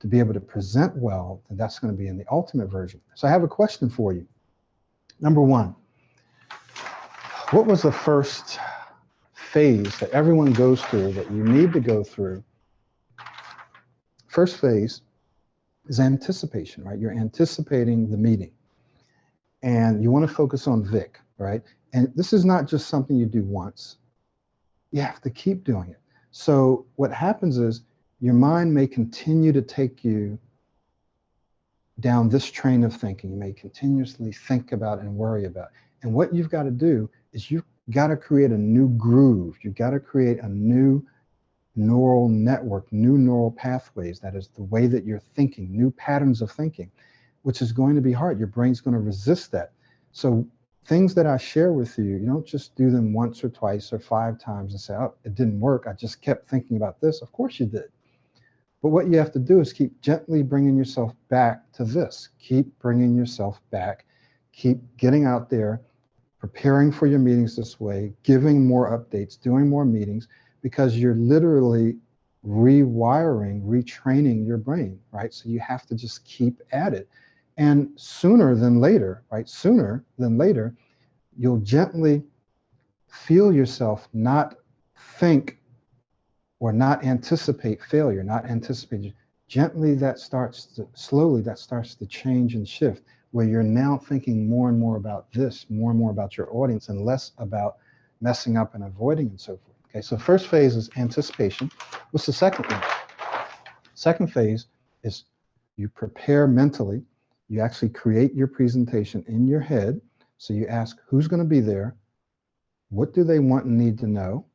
to be able to present well, then that's going to be in the ultimate version. So I have a question for you. Number one, what was the first phase that everyone goes through that you need to go through? First phase is anticipation, right? You're anticipating the meeting. And you want to focus on Vic, right? And this is not just something you do once. You have to keep doing it. So what happens is your mind may continue to take you down this train of thinking. You may continuously think about and worry about. And what you've got to do is you've got to create a new groove. You've got to create a new neural network, new neural pathways. That is the way that you're thinking, new patterns of thinking, which is going to be hard. Your brain's going to resist that. So things that I share with you, you don't just do them once or twice or 5 times and say, oh, it didn't work. I just kept thinking about this. Of course you did. But what you have to do is keep gently bringing yourself back to this. Keep bringing yourself back. Keep getting out there, preparing for your meetings this way, giving more updates, doing more meetings, because you're literally rewiring, retraining your brain, right? So you have to just keep at it. And sooner than later, right? Sooner than later, you'll gently feel yourself not think or not anticipate failure, not anticipate. Gently, slowly that starts to change and shift, where you're now thinking more and more about this, more and more about your audience, and less about messing up and avoiding and so forth. Okay, so first phase is anticipation. What's the second one? Second phase is you prepare mentally. You actually create your presentation in your head. So you ask who's going to be there, what do they want and need to know,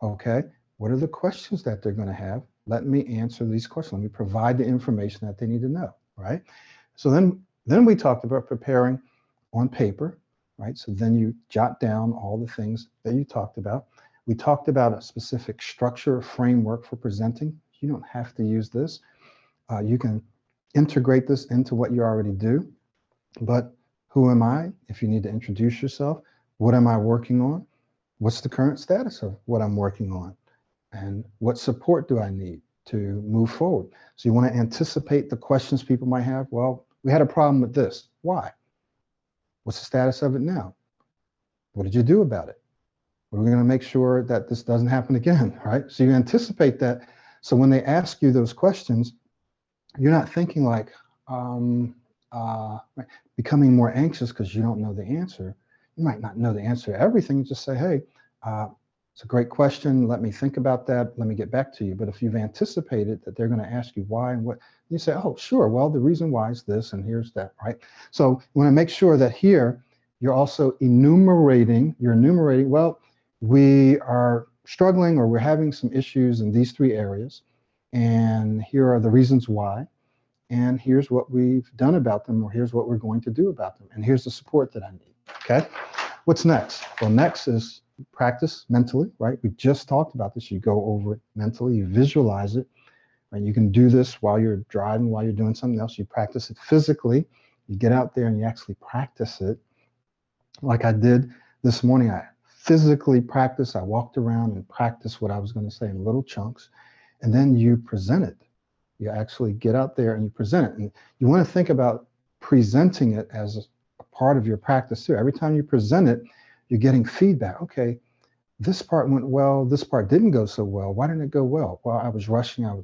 okay? What are the questions that they're going to have? Let me answer these questions. Let me provide the information that they need to know, right? So then we talked about preparing on paper, right? So then you jot down all the things that you talked about. We talked about a specific structure or framework for presenting. You don't have to use this. You can integrate this into what you already do. But who am I? If you need to introduce yourself, what am I working on? What's the current status of what I'm working on? And what support do I need to move forward? So you want to anticipate the questions people might have. Well, we had a problem with this. Why? What's the status of it now? What did you do about it? We're going to make sure that this doesn't happen again, right? So you anticipate that. So when they ask you those questions, you're not thinking like becoming more anxious because you don't know the answer. You might not know the answer to everything. You just say, hey, it's a great question. Let me think about that. Let me get back to you. But if you've anticipated that they're going to ask you why and what, you say, oh, sure. Well, the reason why is this, and here's that, right? So you want to make sure that here you're also enumerating. You're enumerating, well, we are struggling or we're having some issues in these 3 areas. And here are the reasons why. And here's what we've done about them, or here's what we're going to do about them. And here's the support that I need, okay? What's next? Well, next is practice mentally, right? We just talked about this. You go over it mentally, you visualize it, right? You can do this while you're driving, while you're doing something else. You practice it physically. You get out there and you actually practice it. Like I did this morning, I physically practiced. I walked around and practiced what I was going to say in little chunks. And then you present it. You actually get out there and you present it. And you want to think about presenting it as a part of your practice too. Every time you present it, you're getting feedback. Okay, this part went well, this part didn't go so well. Why didn't it go well? Well, I was rushing. I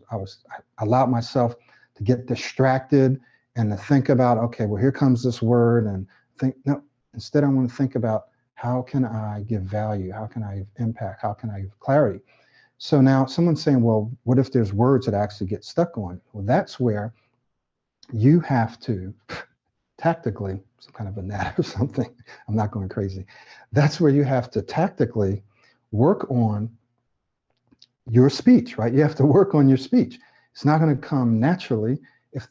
allowed myself to get distracted and to think about, okay, well, here comes this word, and think, no, instead I want to think about how can I give value? How can I give impact? How can I give clarity? So now someone's saying, well, what if there's words that actually get stuck on? Well, that's where you have to tactically, some kind of a gnat or something, I'm not going crazy. That's where you have to tactically work on your speech, right? You have to work on your speech. It's not going to come naturally if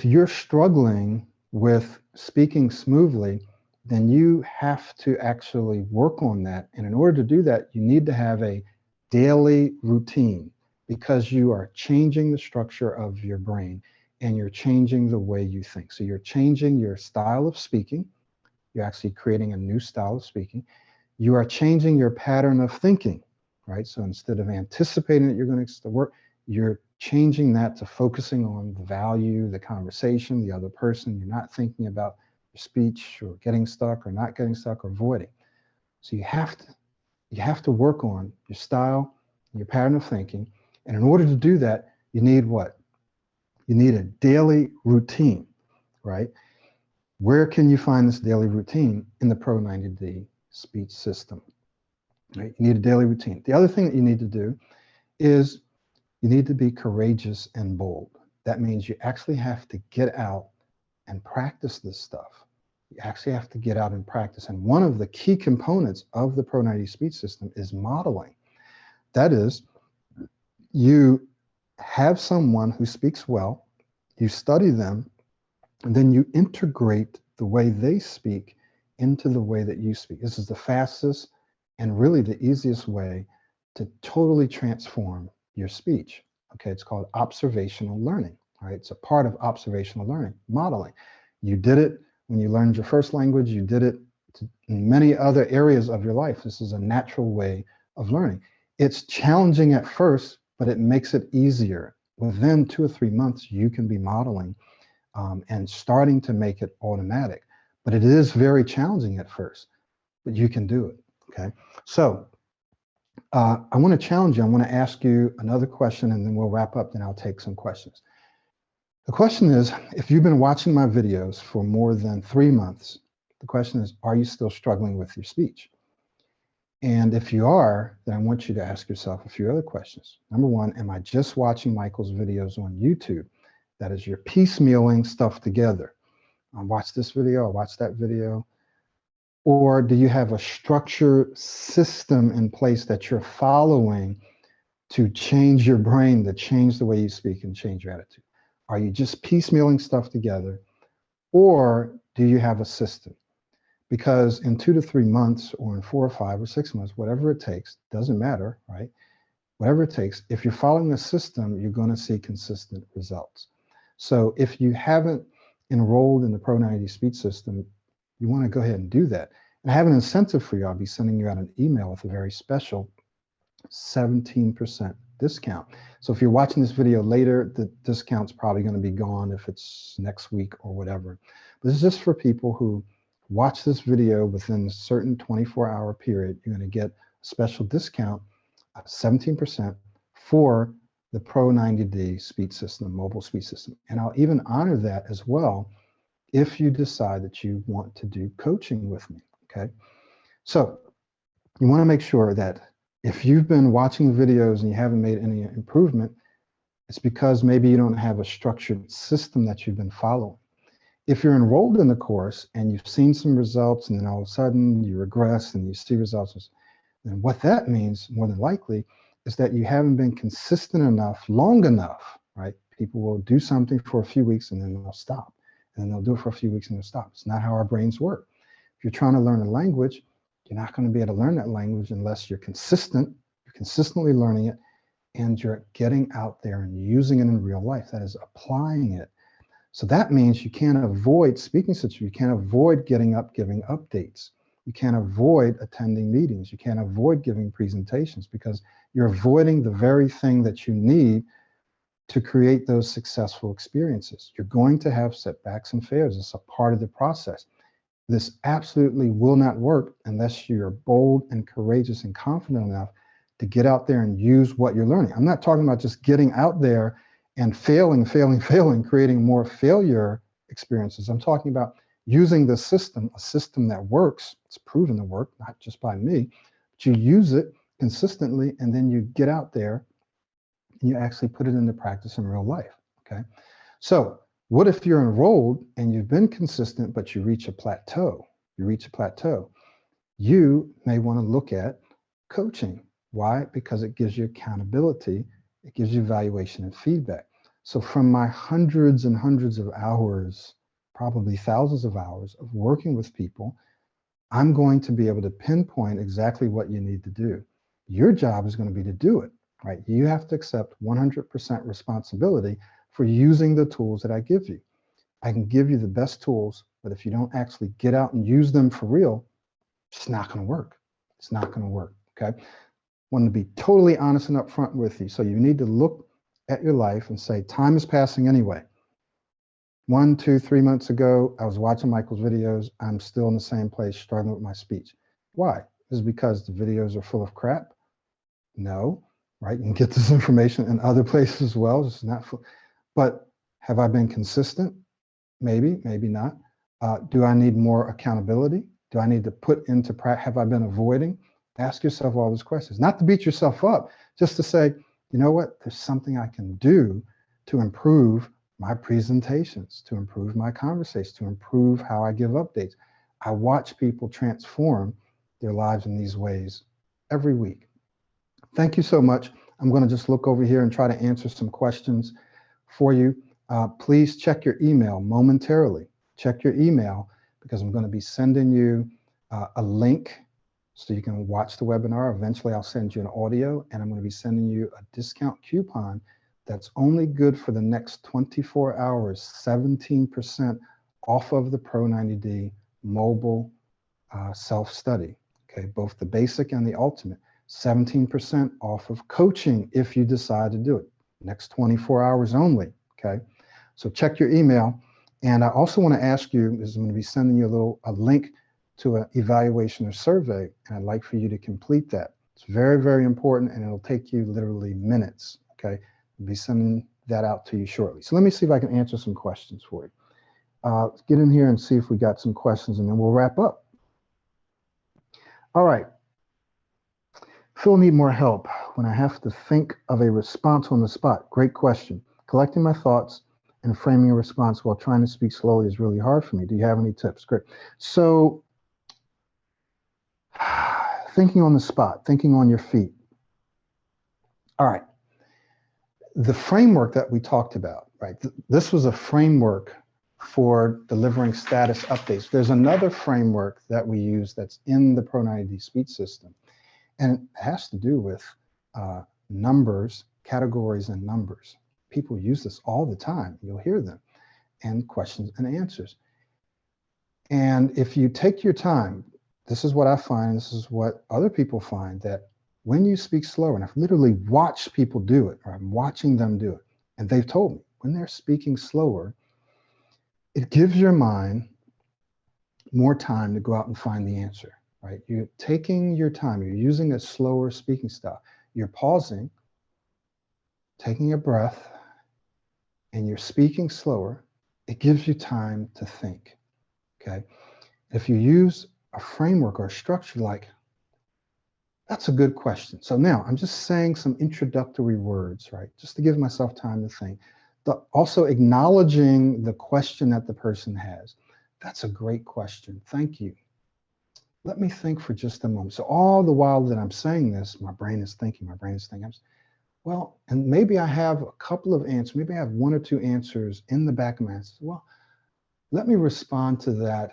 you're struggling with speaking smoothly, then you have to actually work on that. And in order to do that, you need to have a daily routine, because you are changing the structure of your brain and you're changing the way you think. So you're changing your style of speaking. You're actually creating a new style of speaking. You are changing your pattern of thinking, right? So instead of anticipating that you're going to work, you're changing that to focusing on the value, the conversation, the other person. You're not thinking about your speech or getting stuck or not getting stuck or avoiding. So you have to work on your style, your pattern of thinking. And in order to do that, you need what? You need a daily routine, right? Where can you find this daily routine? In the Pro90 speech system, right? You need a daily routine. The other thing that you need to do is you need to be courageous and bold. That means you actually have to get out and practice this stuff. You actually have to get out and practice. And one of the key components of the Pro90 speech system is modeling. That is, you have someone who speaks well, you study them, and then you integrate the way they speak into the way that you speak. This is the fastest and really the easiest way to totally transform your speech. Okay, it's called observational learning, right? It's a part of observational learning, modeling. You did it when you learned your first language, you did it in many other areas of your life. This is a natural way of learning. It's challenging at first, but it makes it easier. Within 2 or 3 months, you can be modeling and starting to make it automatic. But it is very challenging at first, but you can do it, okay? So I want to challenge you. I want to ask you another question, and then we'll wrap up, then I'll take some questions. The question is, if you've been watching my videos for more than 3 months, the question is, are you still struggling with your speech? And if you are, then I want you to ask yourself a few other questions. Number one, am I just watching Michael's videos on YouTube? That is, you're piecemealing stuff together. I watch this video, I watch that video. Or do you have a structured system in place that you're following to change your brain, to change the way you speak and change your attitude? Are you just piecemealing stuff together? Or do you have a system? Because in 2 to 3 months, or in 4 or 5 or 6 months, whatever it takes, doesn't matter, right? Whatever it takes, if you're following a system, you're going to see consistent results. So if you haven't enrolled in the Pro90 speech system, you want to go ahead and do that. And I have an incentive for you. I'll be sending you out an email with a very special 17% discount. So if you're watching this video later, the discount's probably going to be gone if it's next week or whatever. But this is just for people who watch this video within a certain 24-hour period. You're going to get a special discount, 17% for the Pro90 speech system, mobile speech system. And I'll even honor that as well if you decide that you want to do coaching with me, okay? So you want to make sure that if you've been watching videos and you haven't made any improvement, it's because maybe you don't have a structured system that you've been following. If you're enrolled in the course and you've seen some results and then all of a sudden you regress and you see results, then what that means, more than likely, is that you haven't been consistent enough, long enough, right? People will do something for a few weeks and then they'll stop. And then they'll do it for a few weeks and they'll stop. It's not how our brains work. If you're trying to learn a language, you're not going to be able to learn that language unless you're consistent, you're consistently learning it, and you're getting out there and using it in real life. That is, applying it. So that means you can't avoid speaking situations. You can't avoid getting up, giving updates. You can't avoid attending meetings. You can't avoid giving presentations because you're avoiding the very thing that you need to create those successful experiences. You're going to have setbacks and failures. It's a part of the process. This absolutely will not work unless you're bold and courageous and confident enough to get out there and use what you're learning. I'm not talking about just getting out there and failing, creating more failure experiences. I'm talking about using the system, a system that works. It's proven to work, not just by me, but you use it consistently, and then you get out there and you actually put it into practice in real life, okay? So what if you're enrolled and you've been consistent, but you reach a plateau? You may want to look at coaching. Why? Because it gives you accountability, it gives you evaluation and feedback. So from my hundreds and hundreds of hours, probably thousands of hours of working with people, I'm going to be able to pinpoint exactly what you need to do. Your job is going to be to do it, right? You have to accept 100% responsibility for using the tools that I give you. I can give you the best tools, but if you don't actually get out and use them for real, it's not going to work. It's not going to work, okay? I want to be totally honest and upfront with you. So you need to look at your life and say, time is passing anyway. 1, 2, 3 months ago, I was watching Michael's videos. I'm still in the same place, struggling with my speech. Why? Is it because the videos are full of crap? No, right? You can get this information in other places as well. It's not full. But have I been consistent? Maybe, maybe not. Do I need more accountability? Do I need to put into practice? Have I been avoiding? Ask yourself all those questions. Not to beat yourself up, just to say, you know what? There's something I can do to improve my presentations, to improve my conversations, to improve how I give updates. I watch people transform their lives in these ways every week. Thank you so much. I'm going to just look over here and try to answer some questions for you. Please check your email momentarily. Check your email because I'm going to be sending you a link so you can watch the webinar. Eventually, I'll send you an audio, and I'm going to be sending you a discount coupon that's only good for the next 24 hours, 17% off of the Pro90D mobile self-study, okay? Both the basic and the ultimate, 17% off of coaching if you decide to do it. Next 24 hours only, okay? So check your email. And I also want to ask you, is I'm going to be sending you a link to an evaluation or survey, and I'd like for you to complete that. It's very, very important, and it'll take you literally minutes, okay? I'll be sending that out to you shortly. So let me see if I can answer some questions for you. Let's get in here and see if we got some questions, and then we'll wrap up. All right. Phil, need more help when I have to think of a response on the spot. Great question. Collecting my thoughts and framing a response while trying to speak slowly is really hard for me. Do you have any tips? Great. So thinking on the spot, thinking on your feet. All right. The framework that we talked about, right? This was a framework for delivering status updates. There's another framework that we use that's in the Pro90 speech system, and it has to do with numbers, categories, and numbers. People use this all the time. You'll hear them, and questions and answers. And if you take your time, this is what I find, this is what other people find, that when you speak slower, and I've literally watched people do it, or I'm watching them do it, and they've told me, when they're speaking slower, it gives your mind more time to go out and find the answer, right? You're taking your time, you're using a slower speaking style. You're pausing, taking a breath, and you're speaking slower. It gives you time to think, okay? If you use a framework or a structure like, that's a good question. So now I'm just saying some introductory words, right? Just to give myself time to think. Also acknowledging the question that the person has. That's a great question. Thank you. Let me think for just a moment. So all the while that I'm saying this, my brain is thinking, well, and maybe I have a couple of answers. Maybe I have 1 or 2 answers in the back of my head. Well, let me respond to that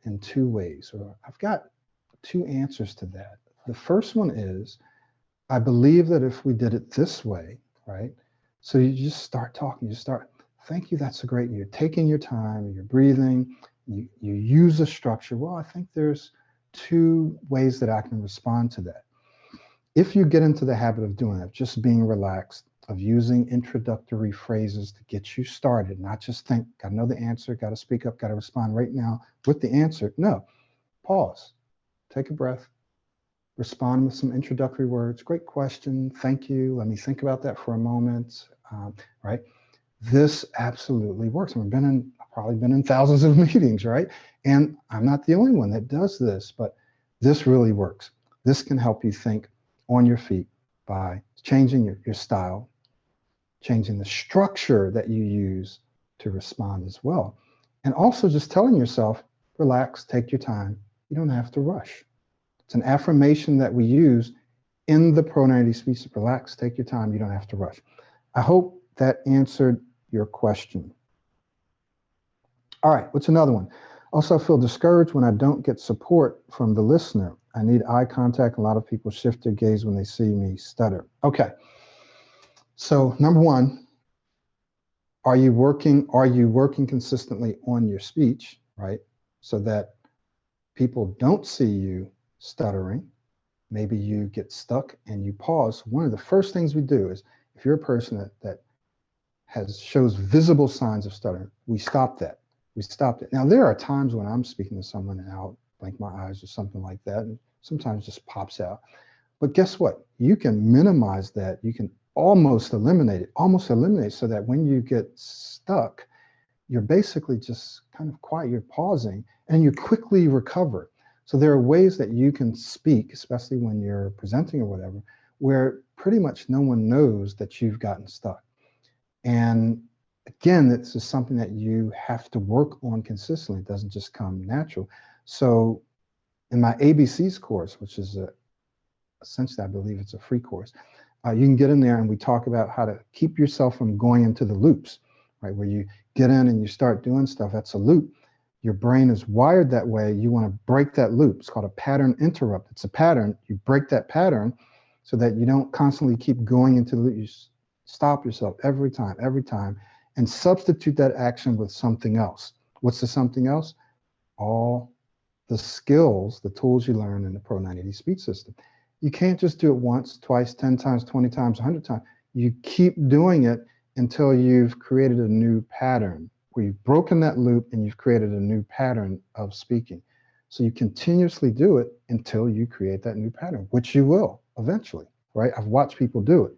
in 2 ways, or I've got 2 answers to that. The first one is, I believe that if we did it this way, right? So you just start talking, you start, thank you, that's a great, you're taking your time, you're breathing, you use a structure. Well, I think there's 2 ways that I can respond to that. If you get into the habit of doing that, just being relaxed, of using introductory phrases to get you started, not just think, gotta know the answer, gotta speak up, gotta respond right now with the answer. No, pause, take a breath, respond with some introductory words. Great question, thank you, let me think about that for a moment, right? This absolutely works. I've probably been in thousands of meetings, right? And I'm not the only one that does this, but this really works. This can help you think on your feet by changing your style, changing the structure that you use to respond as well. And also just telling yourself, relax, take your time. You don't have to rush. It's an affirmation that we use in the Pro90 speech. Relax, take your time. You don't have to rush. I hope that answered your question. All right, what's another one? Also, I feel discouraged when I don't get support from the listener. I need eye contact. A lot of people shift their gaze when they see me stutter. Okay. So number one, are you working consistently on your speech, right? So that people don't see you stuttering. Maybe you get stuck and you pause. One of the first things we do is, if you're a person that shows visible signs of stuttering, we stop that. We stopped it. Now, there are times when I'm speaking to someone and I'll blink my eyes or something like that, and sometimes it just pops out. But guess what? You can minimize that. You can almost eliminate it so that when you get stuck, you're basically just kind of quiet, you're pausing, and you quickly recover. So there are ways that you can speak, especially when you're presenting or whatever, where pretty much no one knows that you've gotten stuck. And again, this is something that you have to work on consistently. It doesn't just come natural. So in my ABCs course, which is essentially, I believe it's a free course, you can get in there and we talk about how to keep yourself from going into the loops, right? Where you get in and you start doing stuff, that's a loop. Your brain is wired that way. You want to break that loop. It's called a pattern interrupt. It's a pattern. You break that pattern so that you don't constantly keep going into the loop. You stop yourself every time, and substitute that action with something else. What's the something else? All the skills, the tools you learn in the Pro90 speech system. You can't just do it once, twice, 10 times, 20 times, 100 times. You keep doing it until you've created a new pattern, where you've broken that loop and you've created a new pattern of speaking. So you continuously do it until you create that new pattern, which you will eventually, right? I've watched people do it.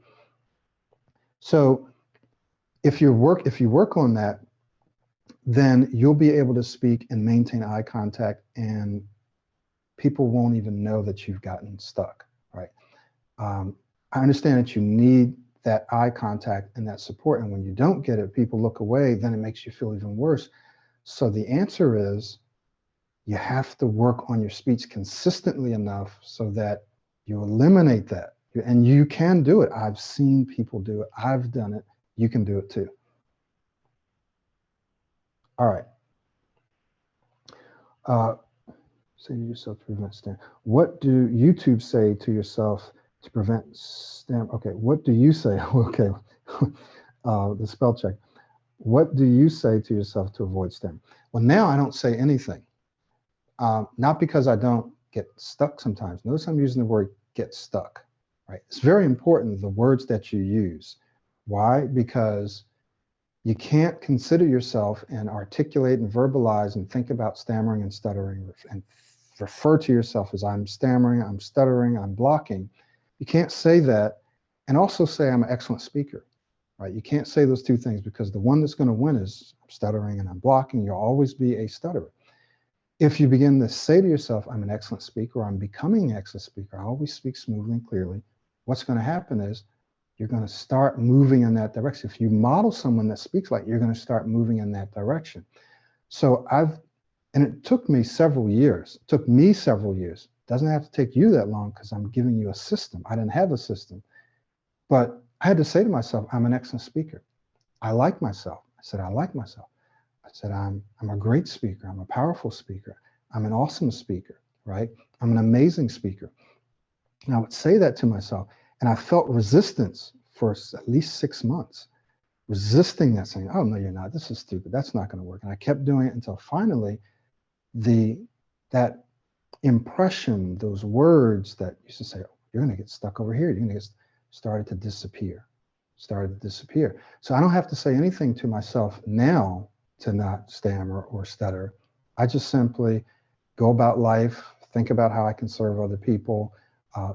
So if you work on that, then you'll be able to speak and maintain eye contact, and people won't even know that you've gotten stuck, right? I understand that you need that eye contact and that support, and when you don't get it, people look away, then it makes you feel even worse. So the answer is, you have to work on your speech consistently enough so that you eliminate that. And you can do it. I've seen people do it. I've done it. You can do it too. All right. Say to yourself to prevent stammer. What do YouTube say to yourself to prevent stammer? Okay, what do you say? Okay, the spell check. What do you say to yourself to avoid stammer? Well, now I don't say anything. Not because I don't get stuck sometimes. Notice I'm using the word get stuck, right? It's very important, the words that you use. Why? Because you can't consider yourself and articulate and verbalize and think about stammering and stuttering and refer to yourself as I'm stammering, I'm stuttering, I'm blocking. You can't say that and also say I'm an excellent speaker, right? You can't say those two things, because the one that's going to win is I'm stuttering and I'm blocking. You'll always be a stutterer. If you begin to say to yourself, I'm an excellent speaker, or I'm becoming an excellent speaker, I always speak smoothly and clearly, what's going to happen is you're going to start moving in that direction. If you model someone that speaks like, you're going to start moving in that direction. So and it took me several years. It took me several years. It doesn't have to take you that long, because I'm giving you a system. I didn't have a system. But I had to say to myself, I'm an excellent speaker. I like myself. I said, I like myself. I said, I'm a great speaker. I'm a powerful speaker. I'm an awesome speaker, right? I'm an amazing speaker. And I would say that to myself. And I felt resistance for at least 6 months, resisting that, saying, oh, no, you're not. This is stupid. That's not going to work. And I kept doing it until finally that impression, those words that used to say, oh, you're going to get stuck over here, you're going to get started to disappear. So I don't have to say anything to myself now to not stammer or stutter. I just simply go about life, think about how I can serve other people.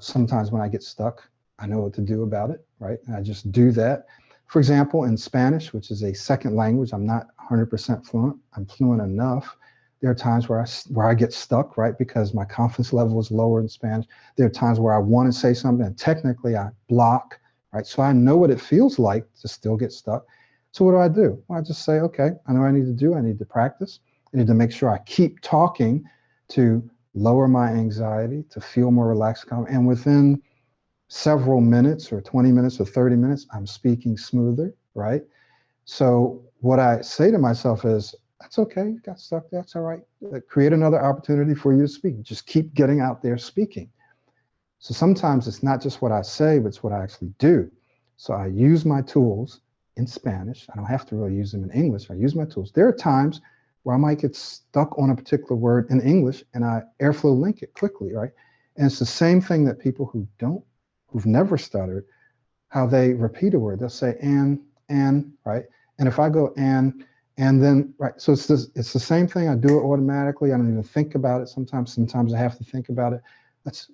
Sometimes when I get stuck, I know what to do about it, right? And I just do that. For example, in Spanish, which is a second language, I'm not 100% fluent. I'm fluent enough There are times where I get stuck, right? Because my confidence level is lower in Spanish. There are times where I want to say something and technically I block, right? So I know what it feels like to still get stuck. So what do? Well, I just say, okay, I know what I need to do. I need to practice. I need to make sure I keep talking to lower my anxiety, to feel more relaxed, calm. And within several minutes or 20 minutes or 30 minutes, I'm speaking smoother, right? So what I say to myself is, that's okay, you got stuck, that's all right. Create another opportunity for you to speak. Just keep getting out there speaking. So sometimes it's not just what I say, but it's what I actually do. So I use my tools in Spanish. I don't have to really use them in English. I use my tools. There are times where I might get stuck on a particular word in English and I airflow link it quickly, right? And it's the same thing that people who've never stuttered, how they repeat a word. They'll say and, right? And if I go and then, right, so it's the same thing. I do it automatically. I don't even think about it sometimes. Sometimes I have to think about it. That's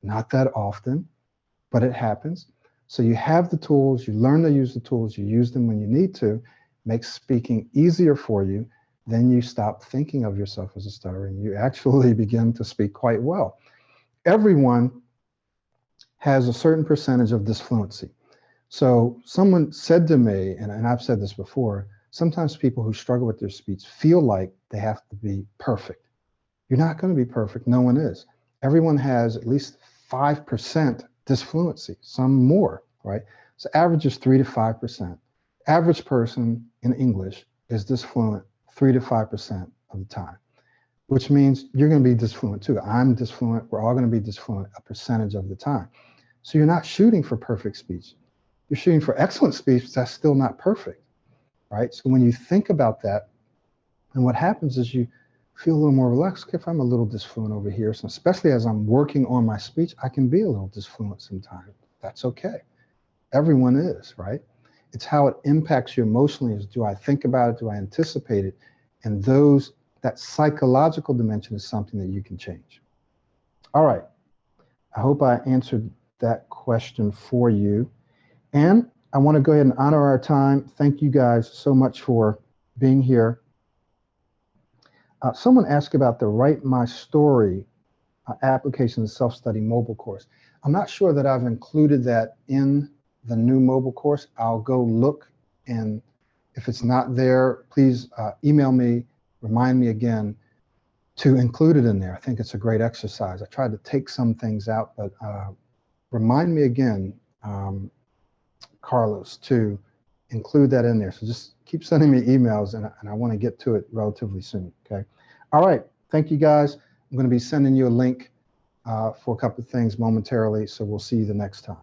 not that often, but it happens. So you have the tools, you learn to use the tools, you use them when you need to, makes speaking easier for you. Then you stop thinking of yourself as a stutterer and you actually begin to speak quite well. Everyone has a certain percentage of disfluency. So someone said to me, and I've said this before, sometimes people who struggle with their speech feel like they have to be perfect. You're not going to be perfect. No one is. Everyone has at least 5% disfluency, some more, right? So average is 3 to 5%. Average person in English is disfluent 3 to 5% of the time, which means you're going to be disfluent too. I'm disfluent. We're all going to be disfluent a percentage of the time. So you're not shooting for perfect speech. You're shooting for excellent speech, but that's still not perfect, right? So when you think about that, and what happens is you feel a little more relaxed. Okay, if I'm a little disfluent over here, so especially as I'm working on my speech, I can be a little disfluent sometimes. That's okay. Everyone is, right? It's how it impacts you emotionally is, do I think about it? Do I anticipate it? And that psychological dimension is something that you can change. All right. I hope I answered that question for you. And I want to go ahead and honor our time. Thank you guys so much for being here. Someone asked about the Write My Story application self-study mobile course. I'm not sure that I've included that in the new mobile course. I'll go look, and if it's not there, please email me, remind me again to include it in there. I think it's a great exercise. I tried to take some things out, but remind me again, Carlos, to include that in there. So just keep sending me emails, and I want to get to it relatively soon, okay? All right, thank you guys. I'm going to be sending you a link for a couple of things momentarily, so we'll see you the next time.